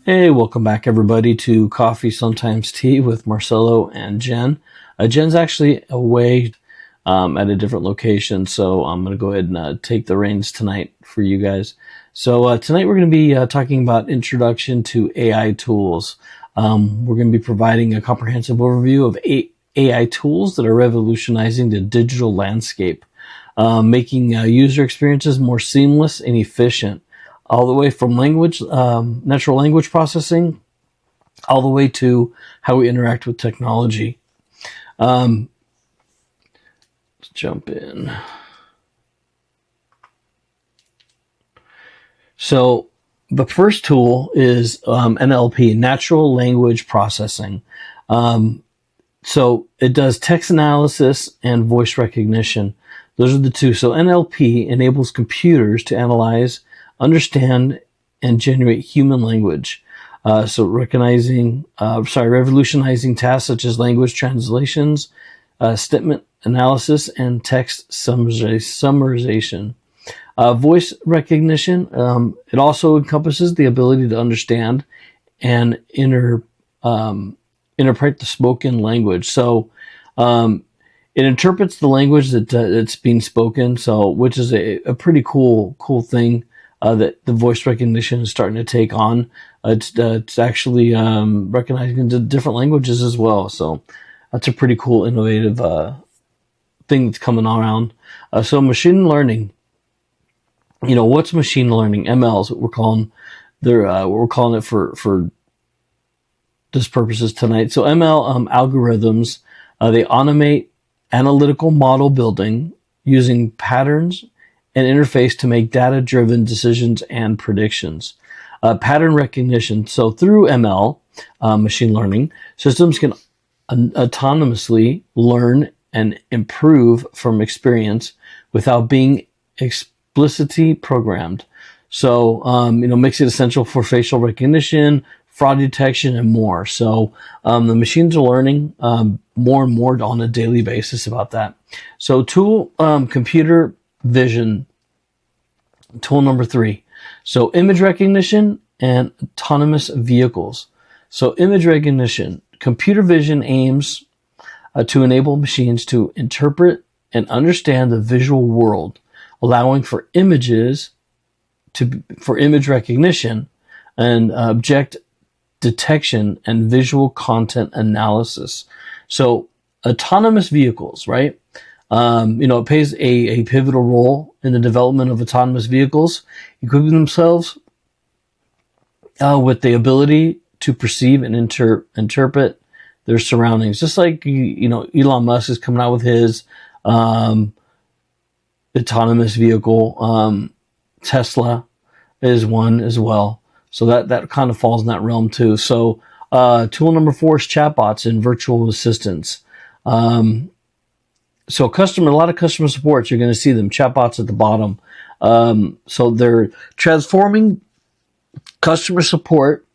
Hey, welcome back everybody to Coffee Sometimes Tea with Marcelo and Jen. Jen's actually away at a different location, so I'm going to go ahead and take the reins tonight for you guys. So tonight we're going to be talking about introduction to AI tools. We're going to be providing a comprehensive overview of AI tools that are revolutionizing the digital landscape, making user experiences more seamless and efficient, all the way from natural language processing, all the way to how we interact with technology. Let's jump in. So the first tool is NLP, natural language processing. So it does text analysis and voice recognition. Those are the two. So NLP enables computers to analyze, understand, and generate human language. So revolutionizing tasks such as language translations, statement analysis, and text summarization. Voice recognition, it also encompasses the ability to understand and interpret the spoken language. So it interprets the language that's being spoken, so which is a pretty cool thing that the voice recognition is starting to take on. It's actually recognizing into different languages as well. So that's a pretty cool, innovative thing that's coming around. So machine learning. What's machine learning? ML is what we're calling. What we're calling it for this purposes tonight. So ML algorithms, they automate analytical model building using patterns and interface to make data-driven decisions and predictions. Pattern recognition. So through ML, machine learning, systems can autonomously learn and improve from experience without being explicitly programmed. So, makes it essential for facial recognition, fraud detection, and more. So the machines are learning more and more on a daily basis about that. So tool, computer vision, tool number 3. So image recognition and autonomous vehicles. So image recognition, computer vision aims to enable machines to interpret and understand the visual world, allowing for image recognition and object detection and visual content analysis. So autonomous vehicles, right? It plays a pivotal role in the development of autonomous vehicles, equipping themselves with the ability to perceive and interpret their surroundings. Just like, Elon Musk is coming out with his autonomous vehicle. Tesla is one as well. So that kind of falls in that realm too. So tool number 4 is chatbots and virtual assistants. So a lot of customer supports, you're going to see them, chatbots at the bottom. So they're transforming customer support,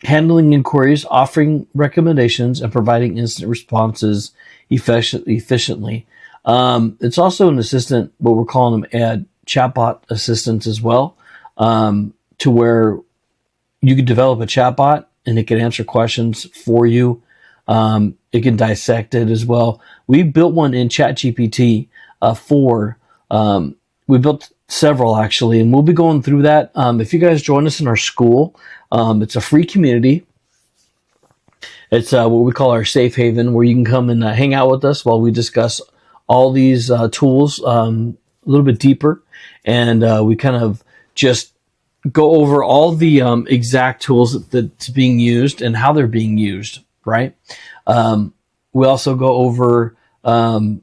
handling inquiries, offering recommendations, and providing instant responses efficiently. It's also an assistant, but we're calling them chatbot assistants as well, to where you could develop a chatbot and it can answer questions for you. It can dissect it as well. We built one in ChatGPT 4. We built several actually, and we'll be going through that. If you guys join us in our school, it's a free community. It's what we call our safe haven, where you can come and hang out with us while we discuss all these tools a little bit deeper, and we kind of just go over all the exact tools that's being used and how they're being used, right? We also go over not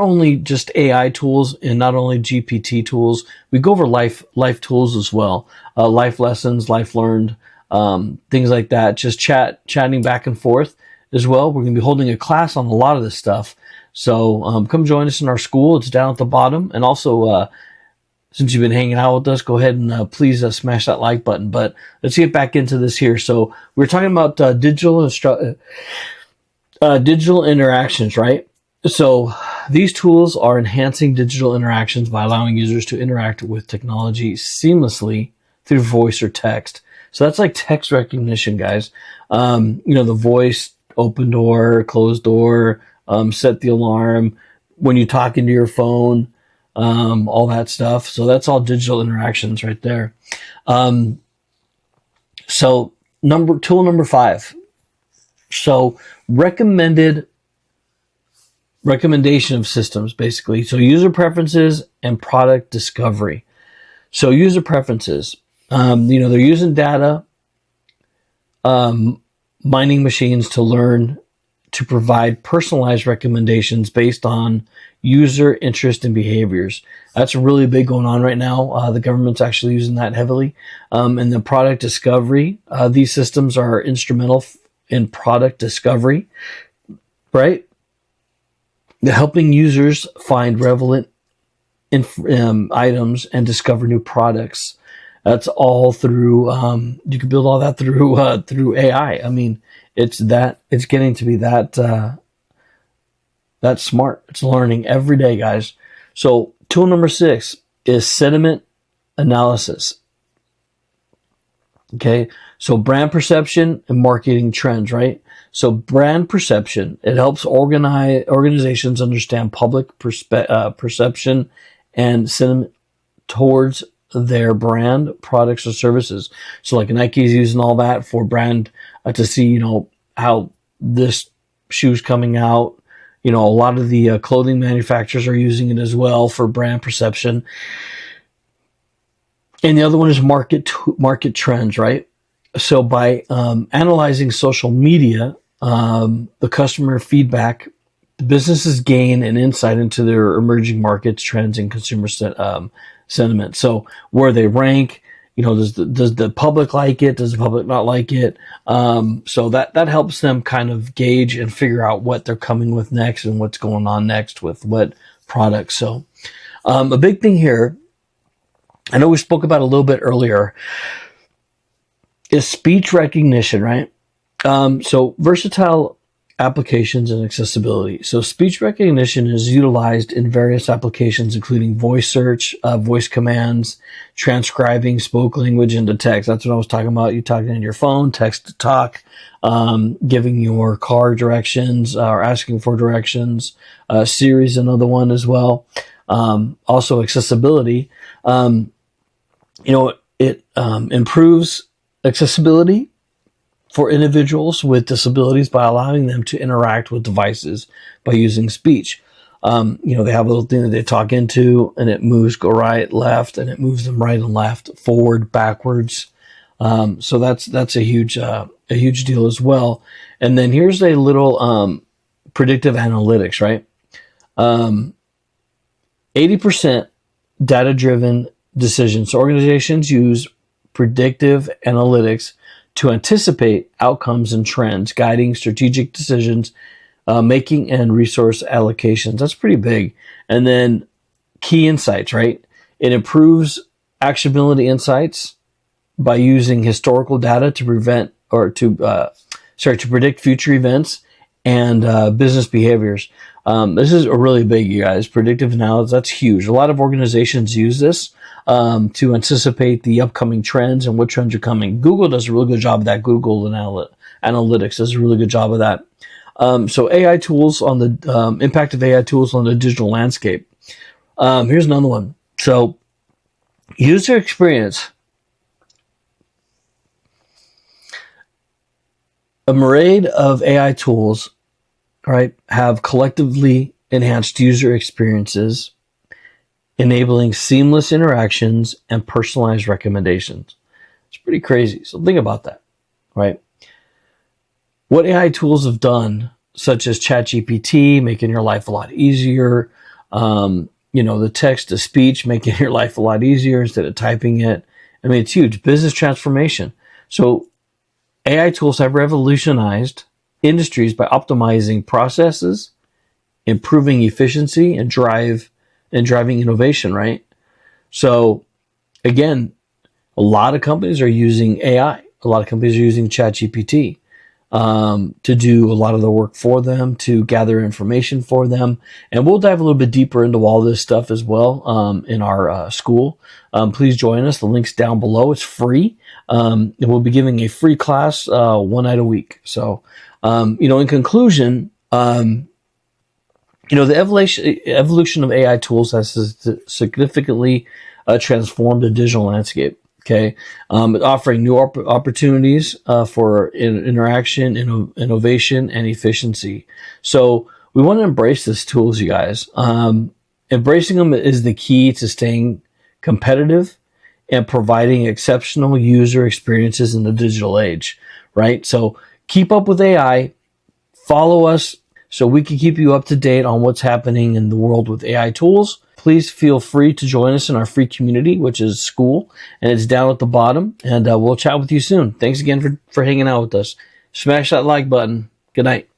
only just AI tools and not only GPT tools, we go over life tools as well, life lessons, life learned, things like that. Just chatting back and forth as well. We're going to be holding a class on a lot of this stuff. So come join us in our school. It's down at the bottom. And also, since you've been hanging out with us, go ahead and please smash that like button. But let's get back into this here. So we're talking about digital interactions, right? So these tools are enhancing digital interactions by allowing users to interact with technology seamlessly through voice or text. So that's like text recognition, guys. The voice, open door, close door, set the alarm, when you talk into your phone, all that stuff. So that's all digital interactions right there. So tool number 5. So recommendation of systems, basically. So user preferences and product discovery. So user preferences, they're using data, mining machines to learn to provide personalized recommendations based on user interest and behaviors. That's really big going on right now. The government's actually using that heavily. And the product discovery, these systems are instrumental in product discovery, right? They're helping users find relevant items and discover new products. That's all through, you can build all that through AI. I mean, it's getting to be that smart. It's learning every day, guys. So tool number 6 is sentiment analysis. Okay. So brand perception and marketing trends, right? So brand perception, it helps organizations understand public perception and sentiment towards their brand, products, or services. So like Nike's using all that for brand to see, how this shoe's coming out. A lot of the clothing manufacturers are using it as well for brand perception. And the other one is market trends, right? So by analyzing social media, the customer feedback, the businesses gain an insight into their emerging markets, trends, and consumer sentiment. So where they rank, does the public like it? Does the public not like it? So that helps them kind of gauge and figure out what they're coming with next and what's going on next with what products. So a big thing here, I know we spoke about a little bit earlier, is speech recognition, right? So versatile applications and accessibility. So speech recognition is utilized in various applications, including voice search, voice commands, transcribing spoken language into text. That's what I was talking about. You talking in your phone, text to talk, giving your car directions or asking for directions. Siri is another one as well. Also accessibility. It improves accessibility for individuals with disabilities by allowing them to interact with devices by using speech. They have a little thing that they talk into, and it moves go right, left, and it moves them right and left, forward, backwards. So that's a huge deal as well. And then here's a little predictive analytics, right? 80% data-driven decisions. So organizations use predictive analytics to anticipate outcomes and trends, guiding strategic decisions, making and resource allocations. That's pretty big. And then key insights, right? It improves actionability insights by using historical data to predict future events and business behaviors. This is a really big, you guys. Predictive analysis, that's huge. A lot of organizations use this to anticipate the upcoming trends and what trends are coming. Google does a really good job of that. Google Analytics does a really good job of that. So AI tools on the impact of AI tools on the digital landscape. Here's another one. So user experience. A myriad of AI tools, right, have collectively enhanced user experiences, enabling seamless interactions and personalized recommendations. It's pretty crazy. So think about that, right? What AI tools have done, such as ChatGPT, making your life a lot easier, the text to speech, making your life a lot easier instead of typing it. I mean, it's huge. Business transformation. So AI tools have revolutionized industries by optimizing processes, improving efficiency, and driving innovation, right? So again, a lot of companies are using AI. A lot of companies are using ChatGPT. to do a lot of the work for them, to gather information for them. And we'll dive a little bit deeper into all this stuff as well in our school. Please join us. The link's down below. It's free. And we'll be giving a free class one night a week. So, in conclusion, the evolution of AI tools has significantly transformed the digital landscape. Okay, offering new opportunities for interaction, innovation, and efficiency. So we want to embrace these tools, you guys. Embracing them is the key to staying competitive and providing exceptional user experiences in the digital age, right? So keep up with AI, follow us so we can keep you up to date on what's happening in the world with AI tools. Please feel free to join us in our free community, which is school, and it's down at the bottom, and we'll chat with you soon. Thanks again for hanging out with us. Smash that like button. Good night.